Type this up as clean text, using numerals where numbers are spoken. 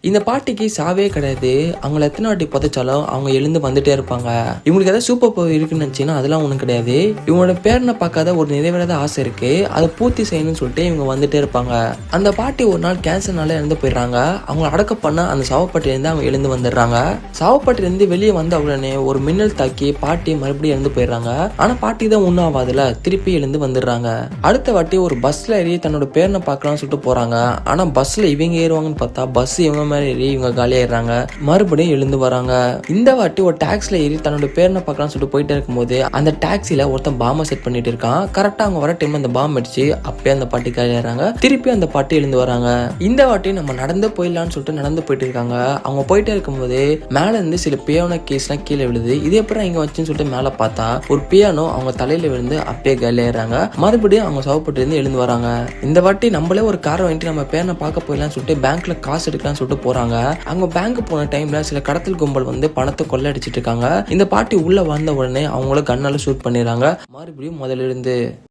இந்த பாட்டிக்கு சாவே கிடையாது. அவங்கள எத்தனை வாட்டி புதைச்சாலும் அவங்க எழுந்து வந்துட்டே இருப்பாங்க. இவங்களுக்கு ஏதாவது சூப்பர் பவர் இருக்குன்னு நினைச்சீங்கன்னா அதெல்லாம் ஒன்றும் கிடையாது. இவங்களோட பேரனை பார்க்காத ஒரு நிறைவேறாத ஆசை இருக்கு, அதை பூர்த்தி செய்யணும்னு சொல்லிட்டு இவங்க வந்துட்டே இருப்பாங்க. அந்த பாட்டி ஒரு நாள் கேன்சர்னால இறந்து போயிடுறாங்க. அவங்களை அடக்கம் பண்ண அந்த சவப்பட்டிலேருந்து அவங்க எழுந்து வந்துடுறாங்க. சவப்பட்டிலேருந்து வெளியே வந்த உடனே ஒரு மின்னல் தாக்கி பாட்டி மறுபடியும் இறந்து போயிடுறாங்க. ஆனா பாட்டி தான் ஒன்றும் ஆகாதுல, திருப்பி எழுந்து வந்துடுறாங்க. அடுத்த வாட்டி ஒரு பஸ்ல ஏறி தன்னோட பேரனை பார்க்கலாம்னு சொல்லிட்டு போறாங்க. ஆனா பஸ்ல இவங்க ஏறுவாங்கன்னு பார்த்தா பஸ் இவங்க ஏறி இவங்க காலியாயிடுறாங்க. மறுபடியும் எழுந்து வராங்க. இந்த வாட்டி ஒரு டாக்ஸில ஏறி தன்னோட பேரனை பார்க்கலாம் சொல்லிட்டு போயிட்டே இருக்கும்போது அந்த டாக்ஸில ஒருத்தன் பாம்பை செட் பண்ணிட்டு இருக்கான். கரெக்டா அவங்க வர டைம் அந்த பாம்பு அடிச்சு அப்பயே அந்த பாட்டி காலியாயிடுறாங்க. திருப்பி அந்த பாட்டி எழுந்து வராங்க. இந்த வாட்டி நம்ம நடந்து போயிடலான்னு சொல்லிட்டு நடந்து போயிட்டு இருக்காங்க. அவங்க போயிட்டே இருக்கும்போது மேல இருந்து சில பியானோ கேஸ் எல்லாம் கீழே விழுது. இதே அப்புறம் இங்க வச்சுன்னு சொல்லிட்டு மேல பார்த்தா ஒரு பியானோ அவங்க தலையில விழுந்து அப்பயே காலியாயிடுறாங்க. மறுபடியும் அவங்க சவப்பட்டு இருந்து எழுந்து வராங்க. இந்த வாட்டி நம்மளே ஒரு காரை வாங்கிட்டு நம்ம பேரனை பார்க்க போயிடலாம்னு சொல்லிட்டு பேங்க்ல காசு எடுக்கலாம்னு சொல்லிட்டு போறாங்க. அங்க பேங்க் போன டைம்ல சில கடத்தல் கும்பல் வந்து பணத்தை கொள்ளடிச்சிட்டு இருக்காங்க. இந்த பாட்டி உள்ள வந்த உடனே அவங்கள கண்ணால ஷூட் பண்ணிடுறாங்க. மறுபடியும் முதல்ல இருந்து